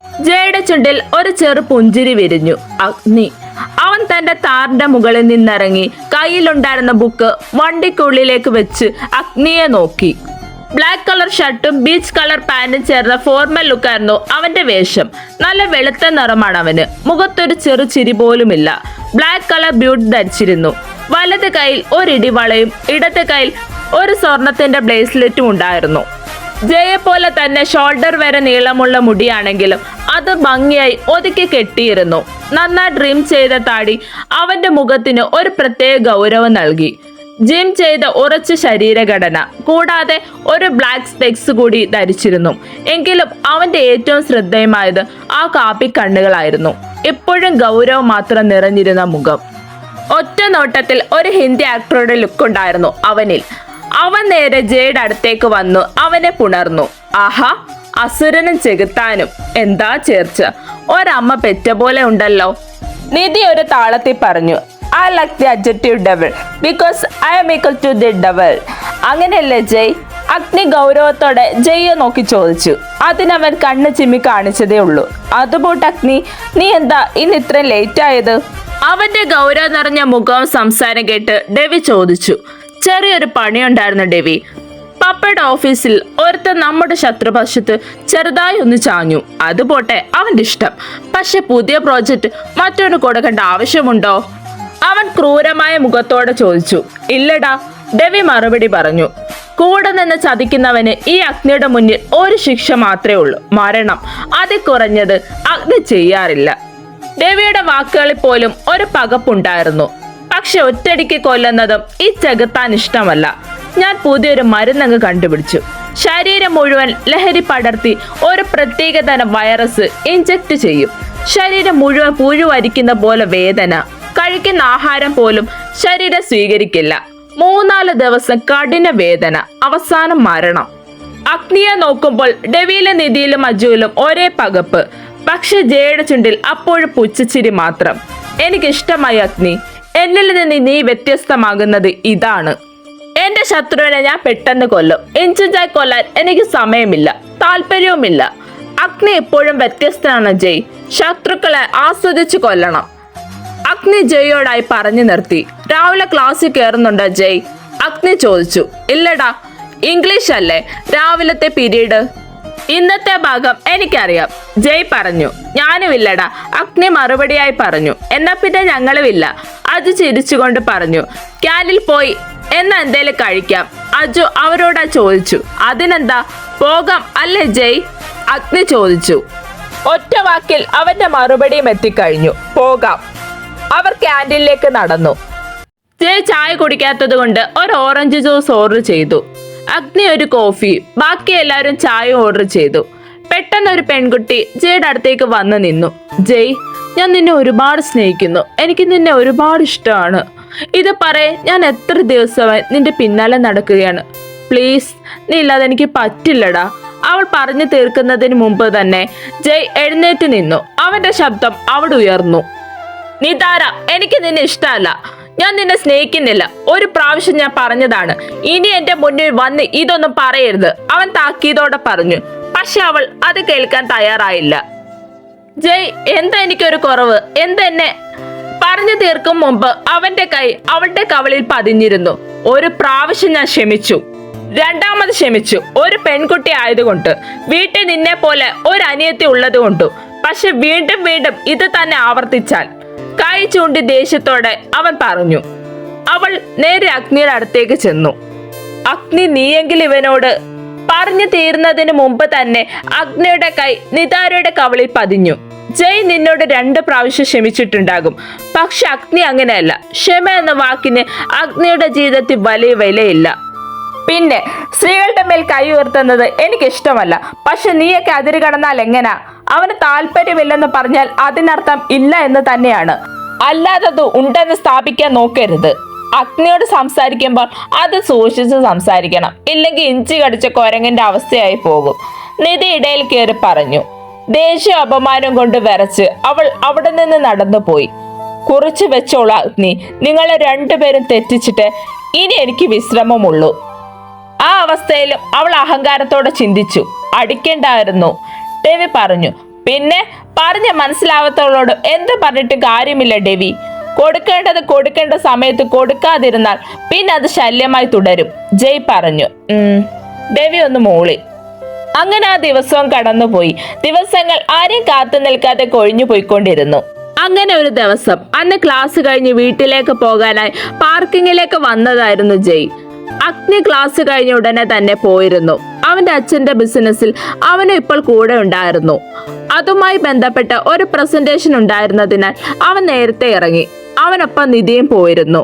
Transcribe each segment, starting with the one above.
ജയുടെ ചുണ്ടിൽ ഒരു ചെറു പുഞ്ചിരി വിരിഞ്ഞു. അഗ്നി. അവൻ തന്റെ താറിന്റെ മുകളിൽ നിന്നിറങ്ങി കയ്യിലുണ്ടായിരുന്ന ബുക്ക് വണ്ടിക്കുള്ളിലേക്ക് വെച്ച് അഗ്നിയെ നോക്കി. ബ്ലാക്ക് കളർ ഷർട്ടും ബീച്ച് കളർ പാന്റും ചേർന്ന ഫോർമൽ ലുക്കായിരുന്നു അവന്റെ വേഷം. നല്ല വെളുത്ത നിറമാണ് അവന്. മുഖത്തൊരു ചെറു ചിരി പോലുമില്ല. ബ്ലാക്ക് കളർ ബ്യൂട്ട് ധരിച്ചിരുന്നു. വലത് കൈയിൽ ഒരു ഇടിവളയും ഇടത് കൈയിൽ ഒരു സ്വർണത്തിന്റെ ബ്രേസ്ലെറ്റും ഉണ്ടായിരുന്നു. ജയെ പോലെ തന്നെ ഷോൾഡർ വരെ നീളമുള്ള മുടിയാണെങ്കിലും അത് ഭംഗിയായി ഒതുക്കി കെട്ടിയിരുന്നു. നന്നായി ഡ്രിം ചെയ്ത താടി അവന്റെ മുഖത്തിന് ഒരു പ്രത്യേക ഗൗരവം നൽകി. ജിം ചെയ്ത ഉറച്ച ശരീരഘടന കൂടാതെ ഒരു ബ്ലാക്ക് സ്പെക്സ് കൂടി ധരിച്ചിരുന്നു. എങ്കിലും അവന്റെ ഏറ്റവും ശ്രദ്ധേയമായത് ആ കാപ്പി കണ്ണുകളായിരുന്നു. എപ്പോഴും ഗൗരവം മാത്രം നിറഞ്ഞിരുന്ന മുഖം. ഒറ്റ നോട്ടത്തിൽ ഒരു ഹിന്ദി ആക്ടറുടെ ലുക്കുണ്ടായിരുന്നു അവനിൽ. അവൻ നേരെ ജയുടെ അടുത്തേക്ക് വന്നു അവനെ പുണർന്നു. ആഹാ, അസുരനും ചെകുത്താനും എന്താ ചേർച്ച, ഒരമ്മ പെറ്റ പോലെ ഉണ്ടല്ലോ. നിധി ഒരു താളത്തിൽ പറഞ്ഞു. I like the adjective devil because I am equal to the devil. അങ്ങനെയല്ലേ ജയ്? അഗ്നി ഗൗരവത്തോടെ ജയ്യെ നോക്കി ചോദിച്ചു. അതിനവൻ കണ്ണ് ചിമ്മി കാണിച്ചതേ ഉള്ളൂ. അതുപോട്ട് അഗ്നി, നീ എന്താ ഇന്ന് ഇത്രയും ലേറ്റ് ആയത്? അവന്റെ ഗൗരവം നിറഞ്ഞ മുഖവും സംസാരം കേട്ട് ഡെവി ചോദിച്ചു. ചെറിയൊരു പണിയുണ്ടായിരുന്നു ഡെവി. പപ്പയുടെ ഓഫീസിൽ ഒരുത്തൻ നമ്മുടെ ശത്രുപക്ഷത്ത് ചെറുതായി ഒന്ന് ചാഞ്ഞു. അതുപോട്ടെ, അവന്റെ ഇഷ്ടം. പക്ഷെ പുതിയ പ്രോജക്റ്റ് മറ്റൊരു കൊടുക്കേണ്ട ആവശ്യമുണ്ടോ? അവൻ ക്രൂരമായ മുഖത്തോടെ ചോദിച്ചു. ഇല്ലടാ, ഡെവി മറുപടി പറഞ്ഞു. കൂടെ നിന്ന് ചതിക്കുന്നവന് ഈ അഗ്നിയുടെ മുന്നിൽ ഒരു ശിക്ഷ മാത്രമേ ഉള്ളൂ, മരണം. അതിൽ കുറഞ്ഞത് അഗ്നി ചെയ്യാറില്ല. ഡെവിയുടെ വാക്കുകളിൽ പോലും ഒരു പകപ്പുണ്ടായിരുന്നു. പക്ഷെ ഒറ്റടിക്ക് കൊല്ലുന്നതും ഈ ചെകുത്താൻ ഇഷ്ടമല്ല. ഞാൻ പുതിയൊരു മരുന്നങ്ങ് കണ്ടുപിടിച്ചു. ശരീരം മുഴുവൻ ലഹരി പടർത്തി ഒരു പ്രത്യേക തരം വൈറസ് ഇഞ്ചക്ട് ചെയ്യും. ശരീരം മുഴുവൻ പുഴുവരിക്കുന്ന പോലെ വേദന. കഴിക്കുന്ന ആഹാരം പോലും ശരീരം സ്വീകരിക്കില്ല. 3-4 ദിവസം കഠിന വേദന, അവസാനം മരണം. അഗ്നിയെ നോക്കുമ്പോൾ ഡെവിയിലും നിധിയിലും അജുവിലും ഒരേ പകപ്പ്. പക്ഷെ ജയുടെ ചുണ്ടിൽ അപ്പോഴും പുച്ഛച്ചിരി മാത്രം. എനിക്കിഷ്ടമായി അഗ്നി. എന്നിൽ നിന്ന് നീ വ്യത്യസ്തമാകുന്നത് ഇതാണ്. എന്റെ ശത്രുവിനെ ഞാൻ പെട്ടെന്ന് കൊല്ലും. ഇഞ്ചിഞ്ചായി കൊല്ലാൻ എനിക്ക് സമയമില്ല, താല്പര്യവുമില്ല. അഗ്നി എപ്പോഴും വ്യത്യസ്തനാണ് ജയ്. ശത്രുക്കളെ ആസ്വദിച്ചു കൊല്ലണം. അഗ്നി ജയോടായി പറഞ്ഞു നിർത്തി. രാവിലെ ക്ലാസ്സിൽ കയറുന്നുണ്ടോ ജയ്? അഗ്നി ചോദിച്ചു. ഇല്ലടാ, ഇംഗ്ലീഷ് അല്ലേ രാവിലത്തെ പീരീഡ്. ഇന്നത്തെ ഭാഗം എനിക്കറിയാം, ജയ് പറഞ്ഞു. ഞാനുമില്ലടാ, അഗ്നി മറുപടിയായി പറഞ്ഞു. എന്നാ പിന്നെ ഞങ്ങളുമില്ല, അജു ചിരിച്ചുകൊണ്ട് പറഞ്ഞു. ക്യാനിൽ പോയി എന്നാ എന്തേലും കഴിക്കാം, അജു അവരോടാ ചോദിച്ചു. അതിനെന്താ, പോകാം അല്ലേ ജയ്? അഗ്നി ചോദിച്ചു. ഒറ്റ വാക്കിൽ അവന്റെ മറുപടിയും എത്തിക്കഴിഞ്ഞു. പോകാം. അവർ ക്യാൻറ്റീനിലേക്ക് നടന്നു. ജയ് ചായ കുടിക്കാത്തത് കൊണ്ട് ഒരു ഓറഞ്ച് ജ്യൂസ് ഓർഡർ ചെയ്തു. അഗ്നി ഒരു കോഫി. ബാക്കി എല്ലാവരും ചായ ഓർഡർ ചെയ്തു. പെട്ടെന്ന് ഒരു പെൺകുട്ടി ജയുടെ അടുത്തേക്ക് വന്നു നിന്നു. ജയ്, ഞാൻ നിന്നെ ഒരുപാട് സ്നേഹിക്കുന്നു. എനിക്ക് നിന്നെ ഒരുപാട് ഇഷ്ടമാണ്. ഇത് പറയേ, ഞാൻ എത്ര ദിവസമായി നിന്റെ പിന്നാലെ നടക്കുകയാണ്. പ്ലീസ്, നീ ഇല്ലാതെ എനിക്ക് പറ്റില്ലടാ. അവൾ പറഞ്ഞു തീർക്കുന്നതിന് മുമ്പ് തന്നെ ജയ് എഴുന്നേറ്റ് നിന്നു. അവന്റെ ശബ്ദം അവിടെ ഉയർന്നു. നിതാര, എനിക്ക് നിന്നെ ഇഷ്ടമല്ല. ഞാൻ നിന്നെ സ്നേഹിക്കുന്നില്ല. ഒരു പ്രാവശ്യം ഞാൻ പറഞ്ഞതാണ്. ഇനി എന്റെ മുന്നിൽ വന്ന് ഇതൊന്നും പറയരുത്, അവൻ താക്കീതോടെ പറഞ്ഞു. പക്ഷെ അവൾ അത് കേൾക്കാൻ തയ്യാറായില്ല. ജയ്, എന്താ എനിക്കൊരു കുറവ്? എന്തെന്നെ? പറഞ്ഞു തീർക്കും മുമ്പ് അവന്റെ കൈ അവളുടെ കവളിൽ പതിഞ്ഞിരുന്നു. ഒരു പ്രാവശ്യം ഞാൻ ക്ഷമിച്ചു, രണ്ടാമത് ക്ഷമിച്ചു. ഒരു പെൺകുട്ടി ആയതുകൊണ്ട്, വീട്ടിൽ നിന്നെ പോലെ ഒരു അനിയത്തി ഉള്ളത് കൊണ്ടും. പക്ഷെ വീണ്ടും വീണ്ടും ഇത് തന്നെ ആവർത്തിച്ചാൽ, കൈ ചൂണ്ടി ദേഷ്യത്തോടെ അവൻ പറഞ്ഞു. അവൾ നേരെ അഗ്നിയുടെ അടുത്തേക്ക് ചെന്നു. അഗ്നി, നീയെങ്കിൽ ഇവനോട്. പറഞ്ഞു തീർന്നതിന് മുമ്പ് തന്നെ അഗ്നിയുടെ കൈ നിതാരയുടെ കവളിൽ പതിഞ്ഞു. ജയ് നിന്നോട് 2 പ്രാവശ്യം ക്ഷമിച്ചിട്ടുണ്ടാകും. പക്ഷെ അഗ്നി അങ്ങനെയല്ല. ക്ഷമ എന്ന വാക്കിന് അഗ്നിയുടെ ജീവിതത്തിൽ വലിയ വിലയില്ല. പിന്നെ സ്ത്രീകളുടെ മേൽ കൈ ഉയർത്തുന്നത് എനിക്കിഷ്ടമല്ല. പക്ഷെ നീയൊക്കെ അതിര് കടന്നാൽ എങ്ങനാ? അവന് താല്പര്യമില്ലെന്ന് പറഞ്ഞാൽ അതിനർത്ഥം ഇല്ല എന്ന് തന്നെയാണ്. അല്ലാതത് ഉണ്ടെന്ന് സ്ഥാപിക്കാൻ നോക്കരുത്. അഗ്നിയോട് സംസാരിക്കുമ്പോൾ അത് സൂക്ഷിച്ച് സംസാരിക്കണം. ഇല്ലെങ്കിൽ ഇഞ്ചി കടിച്ച കുരങ്ങിന്റെ അവസ്ഥയായി പോകും. നിധി ഇടയിൽ കയറി പറഞ്ഞു. ദേഷ്യ അപമാനം കൊണ്ട് വിറച്ച് അവൾ അവിടെ നിന്ന് നടന്നുപോയി. കുറിച്ചു വെച്ചോളാം അഗ്നി, നിങ്ങളെ 2 പേരും തെറ്റിച്ചിട്ട് ഇനി എനിക്ക് വിശ്രമമുള്ളൂ. ആ അവസ്ഥയിലും അവൾ അഹങ്കാരത്തോടെ ചിന്തിച്ചു. അടിക്കേണ്ടായിരുന്നു, ഡെവി പറഞ്ഞു. പിന്നെ പറഞ്ഞ മനസ്സിലാവാത്തവളോട് എന്ത് പറഞ്ഞിട്ട് കാര്യമില്ല ഡെവി. കൊടുക്കേണ്ടത് കൊടുക്കേണ്ട സമയത്ത് കൊടുക്കാതിരുന്നാൽ പിന്നെ അത് ശല്യമായി തുടരും, ജയ് പറഞ്ഞു. ഡെവി ഒന്ന് മൂളി. അങ്ങനെ ആ ദിവസവും കടന്നുപോയി. ദിവസങ്ങൾ ആരെയും കാത്തു നിൽക്കാതെ കൊഴിഞ്ഞു പോയിക്കൊണ്ടിരുന്നു. അങ്ങനെ ഒരു ദിവസം അന്ന് ക്ലാസ് കഴിഞ്ഞ് വീട്ടിലേക്ക് പോകാനായി പാർക്കിങ്ങിലേക്ക് വന്നതായിരുന്നു ജയ്. അഗ്നി ക്ലാസ് കഴിഞ്ഞ ഉടനെ തന്നെ പോയിരുന്നു. അവന്റെ അച്ഛന്റെ ബിസിനസ്സിൽ അവനും ഇപ്പോൾ കൂടെ ഉണ്ടായിരുന്നു. അതുമായി ബന്ധപ്പെട്ട ഒരു പ്രസന്റേഷൻ ഉണ്ടായിരുന്നതിനാൽ അവൻ നേരത്തെ ഇറങ്ങി. അവനൊപ്പം നിധിയും പോയിരുന്നു.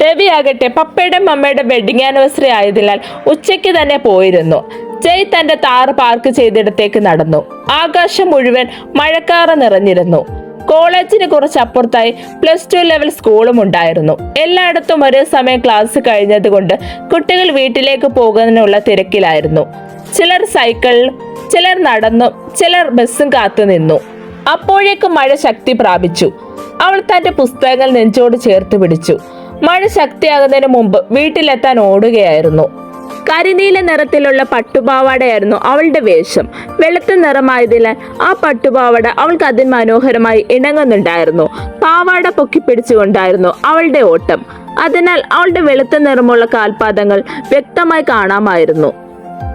രവി ആകട്ടെ പപ്പയുടെ മമ്മയുടെ വെഡിങ് ആനിവേഴ്സറി ആയതിനാൽ ഉച്ചയ്ക്ക് തന്നെ പോയിരുന്നു. ജയ് തന്റെ താറ് പാർക്ക് ചെയ്തിടത്തേക്ക് നടന്നു. ആകാശം മുഴുവൻ മഴക്കാറ് നിറഞ്ഞിരുന്നു. കോളേജിന് കുറച്ചപ്പുറത്തായി +2 ലെവൽ സ്കൂളും ഉണ്ടായിരുന്നു. എല്ലായിടത്തും ഒരേ സമയം ക്ലാസ് കഴിഞ്ഞതുകൊണ്ട് കുട്ടികൾ വീട്ടിലേക്ക് പോകുന്നതിനുള്ള തിരക്കിലായിരുന്നു. ചിലർ സൈക്കിളിലും, ചിലർ നടന്നും, ചിലർ ബസ്സും കാത്തു നിന്നു. അപ്പോഴേക്കും മഴ ശക്തി പ്രാപിച്ചു. അവൾ തന്റെ പുസ്തകങ്ങൾ നെഞ്ചോട് ചേർത്ത് പിടിച്ചു. മഴ ശക്തിയാകുന്നതിന് മുമ്പ് വീട്ടിലെത്താൻ ഓടുകയായിരുന്നു. കരിനീല നിറത്തിലുള്ള പട്ടുപാവാടയായിരുന്നു അവളുടെ വേഷം. വെളുത്ത നിറമായതിനാൽ ആ പട്ടുപാവാട അവൾക്ക് അതിമനോഹരമായി ഇണങ്ങുന്നുണ്ടായിരുന്നു. പാവാട പൊക്കിപ്പിടിച്ചുകൊണ്ടായിരുന്നു അവളുടെ ഓട്ടം. അതിനാൽ അവളുടെ വെളുത്ത നിറമുള്ള കാൽപാദങ്ങൾ വ്യക്തമായി കാണാമായിരുന്നു.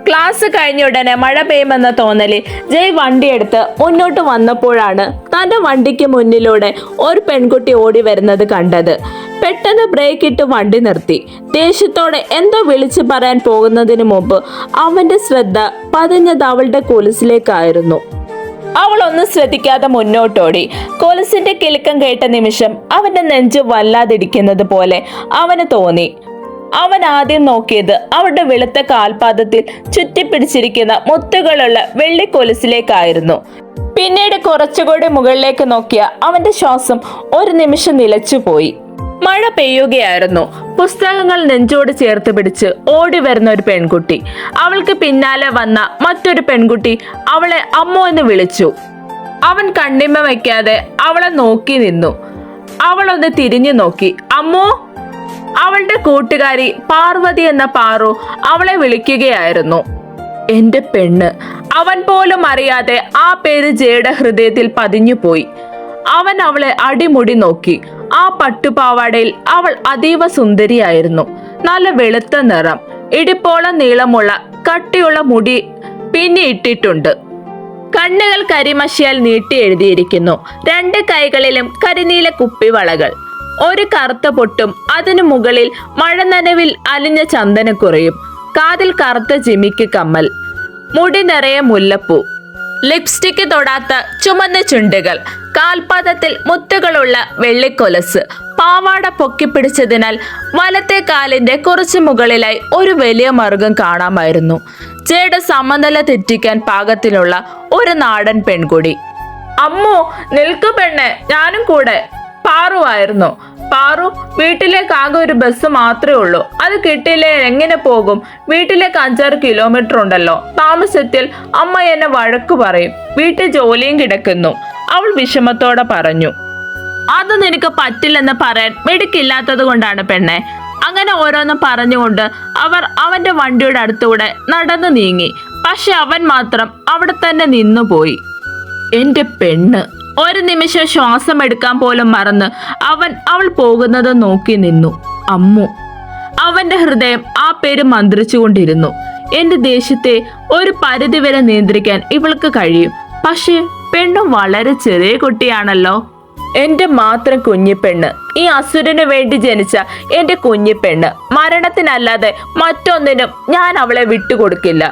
ക്ലാസ് കഴിഞ്ഞ ഉടനെ മഴ പെയ്യുമെന്ന തോന്നലിൽ ജയ് വണ്ടിയെടുത്ത് മുന്നോട്ട് വന്നപ്പോഴാണ് തന്റെ വണ്ടിക്ക് മുന്നിലൂടെ ഒരു പെൺകുട്ടി ഓടി വരുന്നത് കണ്ടത്. പെട്ടെന്ന് ബ്രേക്ക് ഇട്ട് വണ്ടി നിർത്തി. ദേഷ്യത്തോടെ എന്തോ വിളിച്ചു പറയാൻ പോകുന്നതിന് മുമ്പ് അവന്റെ ശ്രദ്ധ പതിഞ്ഞത് അവളുടെ കൊലുസിലേക്കായിരുന്നു. അവൾ ഒന്നും ശ്രദ്ധിക്കാതെ മുന്നോട്ടോടി. കൊലുസിന്റെ കിലുക്കം കേട്ട നിമിഷം അവന്റെ നെഞ്ച് വല്ലാതിരിക്കുന്നത് പോലെ അവന് തോന്നി. അവൻ ആദ്യം നോക്കിയത് അവളുടെ വെളുത്ത കാൽപാദത്തിൽ ചുറ്റിപ്പിടിച്ചിരിക്കുന്ന മുത്തുകളുള്ള വെള്ളിക്കൊലുസിലേക്കായിരുന്നു. പിന്നീട് കുറച്ചുകൂടി മുകളിലേക്ക് നോക്കിയ അവന്റെ ശ്വാസം ഒരു നിമിഷം നിലച്ചുപോയി. മഴ പെയ്യുകയായിരുന്നു. പുസ്തകങ്ങൾ നെഞ്ചോട് ചേർത്ത് പിടിച്ച് ഓടി വരുന്ന ഒരു പെൺകുട്ടി. അവൾക്ക് പിന്നാലെ വന്ന മറ്റൊരു പെൺകുട്ടി അവളെ അമ്മോ എന്ന് വിളിച്ചു. അവൻ കണ്ണിമ വയ്ക്കാതെ അവളെ നോക്കി നിന്നു. അവളൊന്ന് തിരിഞ്ഞു നോക്കി. അമ്മോ! അവളുടെ കൂട്ടുകാരി പാർവതി എന്ന പാറു അവളെ വിളിക്കുകയായിരുന്നു. എന്റെ പെണ്ണ്. അവൻ പോലും അറിയാതെ ആ പേര് ജയുടെ ഹൃദയത്തിൽ പതിഞ്ഞുപോയി. അവൻ അവളെ അടിമുടി നോക്കി. ആ പട്ടുപാവാടയിൽ അവൾ അതീവ സുന്ദരിയായിരുന്നു. നല്ല വെളുത്ത നിറം, ഇടുപ്പോളം നീളമുള്ള കട്ടിയുള്ള മുടി പിന്നെ ഇട്ടിട്ടുണ്ട്. കണ്ണുകൾ കരിമഷിയാൽ നീട്ടി എഴുതിയിരിക്കുന്നു. 2 കൈകളിലും കരിനീല കുപ്പിവളകൾ, ഒരു കറുത്ത പൊട്ടും അതിനു മുകളിൽ മഴനനവിൽ അലിഞ്ഞ ചന്ദനക്കുറയും, കാതിൽ കറുത്ത ജിമിക്ക് കമ്മൽ, മുടി നിറയെ മുല്ലപ്പൂ, ലിപ്സ്റ്റിക്ക് തൊടാത്ത ചുമന്ന ചുണ്ടുകൾ, കാൽപാദത്തിൽ മുത്തുകളുള്ള വെള്ളിക്കൊലസ്. പാവാട പൊക്കിപ്പിടിച്ചതിനാൽ വലത്തെ കാലിന്റെ കുറച്ചു മുകളിലായി ഒരു വലിയ മറുകം കാണാമായിരുന്നു. ജയുടെ സമനില തെറ്റിക്കാൻ പാകത്തിലുള്ള ഒരു നാടൻ പെൺകുടി. അമ്മോ, നിൽക്കു പെണ്ണെ, ഞാനും കൂടെ. പാറുവായിരുന്നു. പാറു, വീട്ടിലേക്ക് ആകെ ഒരു ബസ് മാത്രമേ ഉള്ളൂ. അത് കിട്ടിയില്ലേ എങ്ങനെ പോകും? വീട്ടിലേക്ക് 5-6 കിലോമീറ്റർ ഉണ്ടല്ലോ. താമസത്തിൽ അമ്മ എന്നെ വഴക്കു പറയും. വീട്ടിൽ ജോലിയും കിടക്കുന്നു, അവൾ വിഷമത്തോടെ പറഞ്ഞു. അത് നിനക്ക് പറ്റില്ലെന്ന് പറയാൻ മിടുക്കില്ലാത്തത് കൊണ്ടാണ് പെണ്ണെ. അങ്ങനെ ഓരോന്നും പറഞ്ഞുകൊണ്ട് അവർ അവന്റെ വണ്ടിയുടെ അടുത്തൂടെ നടന്നു നീങ്ങി. പക്ഷെ അവൻ മാത്രം അവിടെ തന്നെ നിന്നുപോയി. എന്റെ പെണ്ണ്. ഒരു നിമിഷം ശ്വാസം എടുക്കാൻ പോലും മറന്ന് അവൾ പോകുന്നത് നോക്കി നിന്നു. അമ്മു. അവന്റെ ഹൃദയം ആ പേര് മന്ത്രിച്ചുകൊണ്ടിരുന്നു. എന്റെ ദേഷ്യത്തെ ഒരു പരിധിവരെ നിയന്ത്രിക്കാൻ ഇവൾക്ക് കഴിയും. പക്ഷെ പെണ്ണും വളരെ ചെറിയ കുട്ടിയാണല്ലോ. എന്റെ മാത്രം കുഞ്ഞിപ്പെണ്ണ്, ഈ അസുരന് വേണ്ടി ജനിച്ച എന്റെ കുഞ്ഞിപ്പെണ്ണ്. മരണത്തിനല്ലാതെ മറ്റൊന്നിനും ഞാൻ അവളെ വിട്ടുകൊടുക്കില്ല.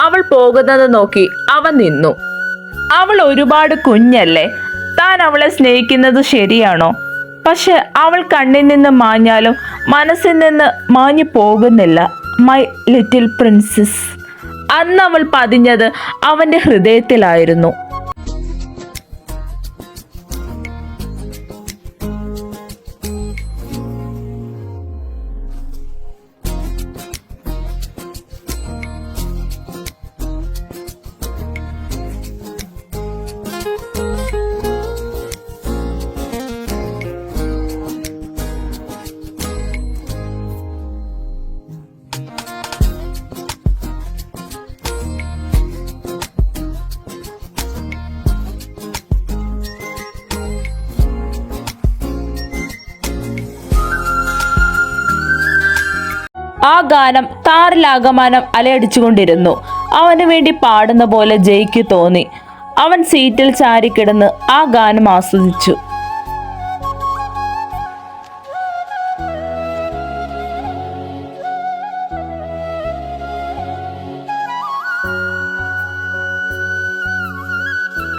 അവൾ പോകുന്നത് നോക്കി അവൻ നിന്നു. അവൾ ഒരുപാട് കുഞ്ഞല്ലേ. താൻ അവളെ സ്നേഹിക്കുന്നത് ശരിയാണോ? പക്ഷെ അവൾ കണ്ണിൽ നിന്ന് മാഞ്ഞാലും മനസ്സിൽ നിന്ന് മാഞ്ഞു പോകുന്നില്ല. My little princess. അന്ന് അവൾ പതിഞ്ഞത് അവന്റെ ഹൃദയത്തിലായിരുന്നു. ആ ഗാനം താറിലാകമാനം അലയടിച്ചുകൊണ്ടിരുന്നു. അവന് വേണ്ടി പാടുന്ന പോലെ ജയ്ക്ക് തോന്നി. അവൻ സീറ്റിൽ ചാരിക്കിടന്ന് ആ ഗാനം ആസ്വദിച്ചു.